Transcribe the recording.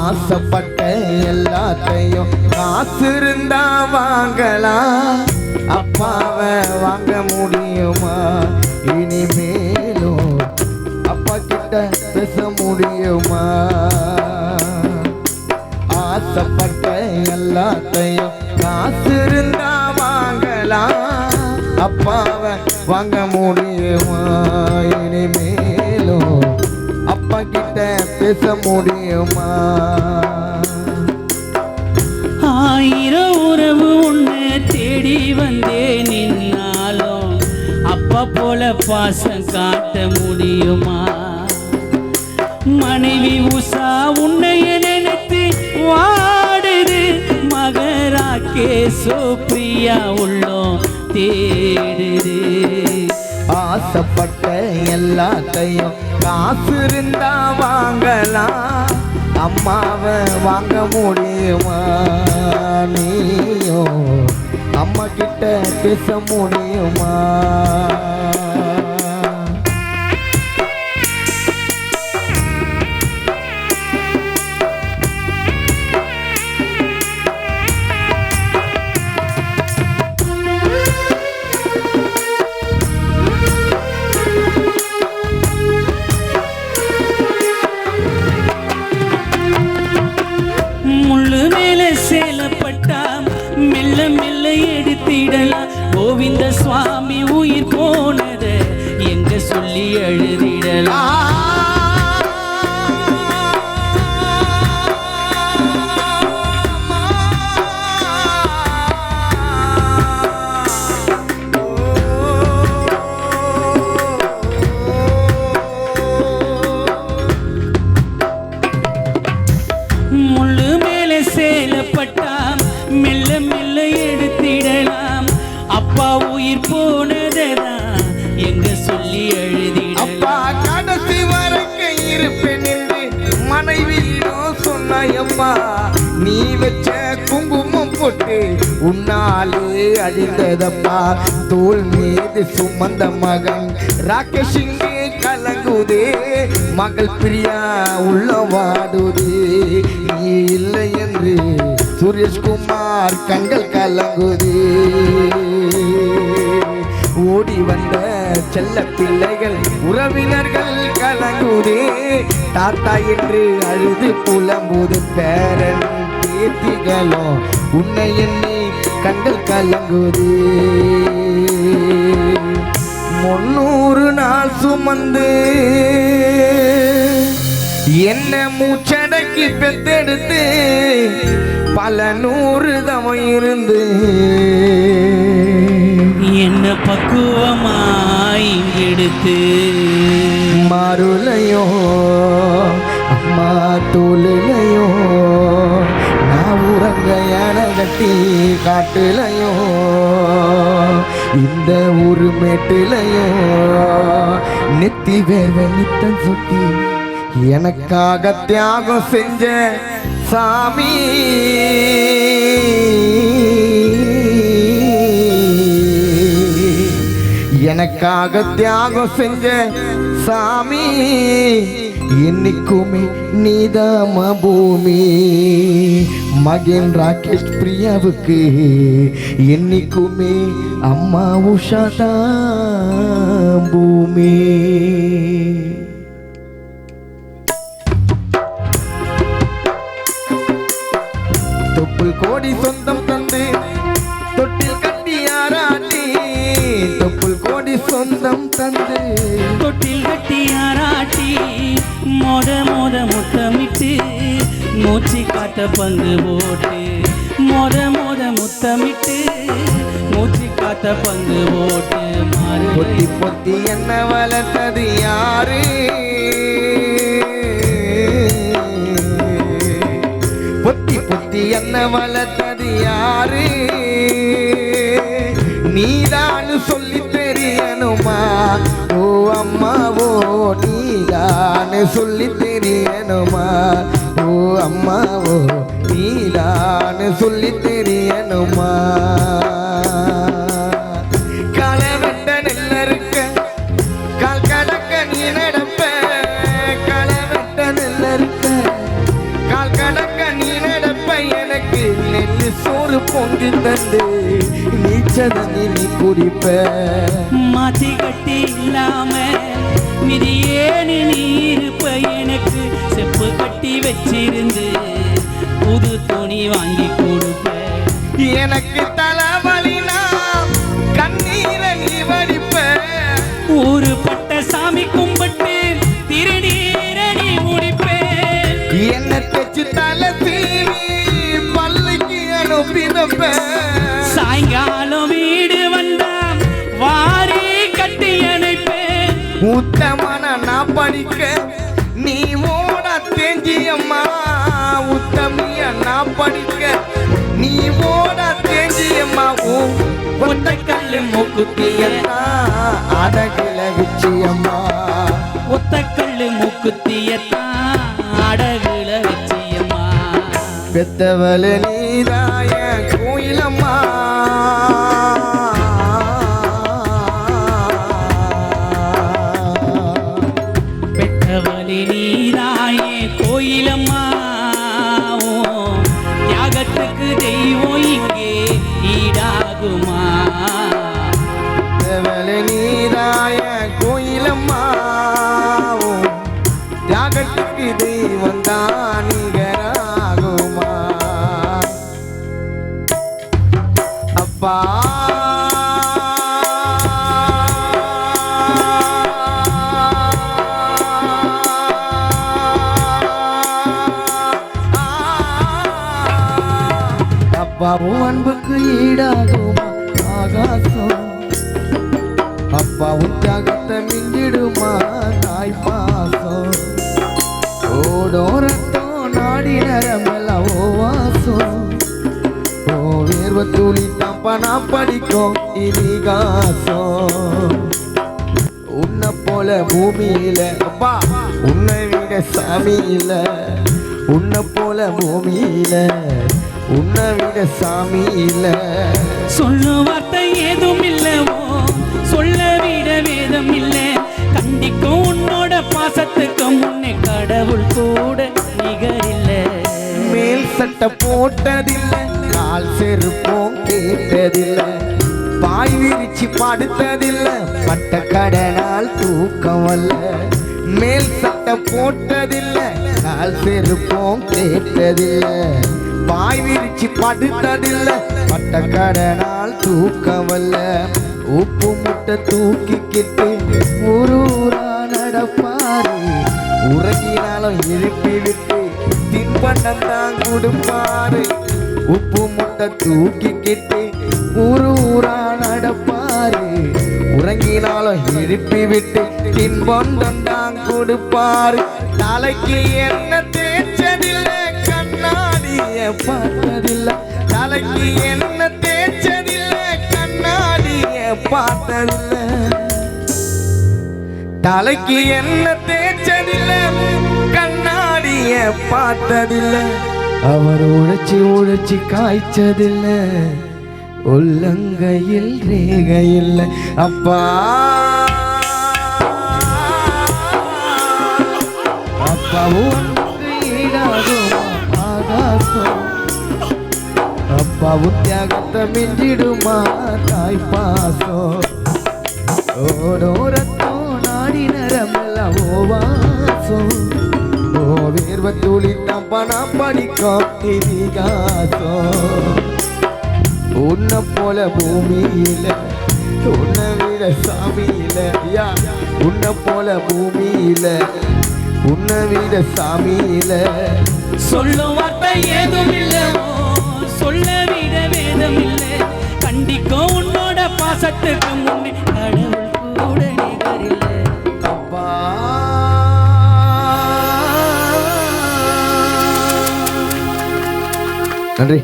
ஆசைப்பட்ட எல்லாத்தையும் காசு இருந்தா வாங்கலாம், அப்பாவை வாங்க முடியுமா? இனிமேலும் அப்பா கிட்ட பேச முடியுமா? ஆசைப்பட்ட எல்லாத்தையும் காசு இருந்தா வாங்கலாம், அப்பாவை வாங்க முடியுமா? இனிமேலும் அப்பா கிட்ட பேச முடியுமா? ஆயிரம் உறவு உன்னை தேடி வந்தே நின்னாலும் அப்பா போல பாசம் காட்ட முடியுமா? மனைவி உஷா உன்னைய நினைத்து வாடுது, மகராக்கே சோப்ரியா உள்ளோம் தேடுது. ஆசைப்பட்ட எல்லாத்தையும் காசு இருந்தா வாங்கலாம், அம்மாவை வாங்க முடியுமா? நீயும் அம்மா கிட்ட பேச முடியுமா? மெல்ல மெல்ல எடுத்திடலாம், கோவிந்த சுவாமி உயிர் போனத எங்க சொல்லி எழுதிடலாம். முள்ளு மேலே சேலப்பட்டா மெல்ல மெல்ல எடுத்திடலாம், அப்பா உயிர் போனதான் எங்க சொல்லி எழுதிடலாம். அப்பா கடைசி வரைக்கும் இருப்பேன் என்று மனைவியிடம் சொன்னாயம்மா, நீ வச்ச குங்குமம் போட்டு உன்னாலே அழிந்ததப்பா. தோல் மீது சுமந்த மகன் ராகேஷ் இங்கே கலங்குதே, மகள் பிரியா உள்ள வாடுதே. நீ இல்லை என்று சுரேஷ்குமார் கண்கள் கலங்குதே. ஓடி வந்த செல்ல பிள்ளைகள் உறவினர்கள் கலங்குதே, தாத்தா என்று அழுது புலம்புது பேரன் பேத்திகளோ உன்னை எண்ணி கண்கள் கலங்குதே. 300 நாள் சுமந்து என்ன மூச்சடக்கி பெத்தெடுத்து பல 100 தவம் இருந்து என்ன பக்குவமாய் எடுத்து மாறுலையோ அம்மா தோலுலையோ, நான் உறங்க யானை கட்டி காட்டுலையோ, இந்த ஊரு மேட்டுலையோ நெத்தி வேர்வை நித்தம் சுட்டி எனக்காக தியாகம் செஞ்ச சாமி. எனக்காக தியாகம் செஞ்ச சாமி, என்னைக்குமே நீதாம பூமி. மகன் ராகேஷ் பிரியாவுக்கு என்னைக்குமே அம்மா உஷாதான் பூமி. தொப்புள் கோடி சொந்தம் தந்து தொட்டில் கட்டி ஆராட்டி, தொப்புள் கோடி சொந்தம் தந்து தொட்டில் கட்டி ஆராட்டி, மோத மோத முத்தமிட்டு மூச்சு காட்ட பங்கு போட்டு, மோத மோத முத்தமிட்டு மூச்சு காத்த பங்கு போட்டு மாறு. பொத்தி பொத்தி என்ன வளர்த்தது யாரு? பொத்தி பொத்தி என்ன வளர்த்தது யாரு? நீதான்னு சொல்லி தெரியணுமா? ஓ அம்மாவோ நீதான்னு சொல்லி தெரியணுமா? ஓ அம்மாவோ நீதான்னு சொல்லி தெரியணுமா? களை வெட்ட நெல்ல இருக்க கால் கடக்க நீ நடப்ப, களை வெட்ட நெல்ல இருக்க கால் கடக்க நீ நடப்ப எனக்கு நெல்லு சோறு பொங்கி தந்து நீச்சத நீ குடிப்ப மாத்தி கட்டி இல்லாம மிதியேனு நீ இருப்ப எனக்கு செப்பு கட்டி வச்சிருந்து புது துணி வாங்கி கொடுப்ப எனக்கு தலைவலினா கண்ணீரை நீ வடிப்ப ஊரு பட்ட சாமி கும்பிட்டு திருநீரணி முடிப்பேன் என்ன தெச்சு தலை தீனி பள்ளிக்கு அனுப்பினப்ப சாயங்காலம் வீடு வந்தா வாரி கட்டி அணைப்பேன் உத்தமான நான் படிக்க நீ ஓட தேஞ்சியம்மா உத்தமிய நான் படிக்க நீ ஓட தேஞ்சியம்மா ஒத்த கல்லு மூக்குத்தியம்மா அடகுல வச்சியம்மா ஒத்த கல்லு மூக்குத்தியத்தான் அடகுல வச்சியம்மா பெத்தவள நீதாய கோயிலம்மா பெத்தவளே நீதாயே கோயிலம்மா தியாகத்துக்கு தெய்வம் இங்கே ஈடாகுமா பெத்தவள நீதாய கோயிலம்மா தியாகத்துக்கு தெய்வம் தான் நிகராகுமா அப்பா அப்பாவும் அன்புக்கு ஈடாகுமா ஆகாசம் அப்பாவும் தியாகத்தை மிஞ்சிடுமா தாய் பாசம் ஓடோரத்தம் நாடி நரமெல்லாம் ஓவாசம் ஓ வேர்வ துளி தப்பனா படிக்கும் இதிகாசம் உன்னை போல பூமியில அப்பா உன்னை விட சாமி இல்ல உன்னை போல பூமியில உன்னை விட சாமி இல்ல சொல்லும் வார்த்தை ஏதும் இல்லவோ சொல்ல விட வேதம் இல்ல கண்டிக்கும் உன்னோட பாசத்துக்கு முன்னே கடவுள் கூட நிகரில்ல மேல் சட்டை போட்டதில்லை கால் செருப்போம் கேட்டதில்லை பாய் விரிச்சு படுத்ததில்லை பட்ட கடனால் தூக்கம் அல்ல மேல் சட்டை போட்டதில்லை கால் செருப்போம் கேட்டதில்லை பாய் விரிச்சு படுத்ததில்லை பட்ட கடனால் தூக்கம் அல்ல உப்பு முட்டை தூக்கிக்கிட்டு ஊரூரா நடப்பாரு உறங்கினாலும் எழுப்பி விட்டு தின்பண்டம் தான் கொடுப்பாரு உப்பு முட்டை தூக்கிக்கிட்டு ஊரூரா நடப்பாரு உறங்கினாலும் எழுப்பி விட்டு தின்பண்டம் தான் கொடுப்பாரு தலைக்கு என்ன தேய்ச்சதில்லை கண்ணாடிய பார்த்ததில்லை தலைக்கு என்ன தேய்ச்சதில்லை கண்ணாடிய பார்த்ததில்லை தலைக்கு என்ன தேய்ச்சதில்லை கண்ணாடிய பார்த்ததில்லை அவர் உழைச்சி காய்ச்சதில்லை உள்ளங்கையில் ரேகையில்லை அப்பா அப்பாவும் ஈடாகும் ஆகாசம் அப்பாவும் தியாகத்தை மிஞ்சிடுமா தாய் பாசம் ஓடோரத்தோ நாடி நரமெல்லாம் ஓவாசம் ஓ வேர்வ துளி தப்பனா படிக்கும் இதிகாசம் உன்னை போல பூமியில உன்னை விட சாமியில ஐயா உன்னை போல பூமியில உன்னை விட சாமியில சொல்லும் வார்த்தை ஏதும் இல்லவோ சொல்ல விட வேதம் இல்லை கண்டிக்கும் உன்னோட பாசத்துக்கு முன்னே கடவுள் கூட நிகரில்லை அப்பா நன்றி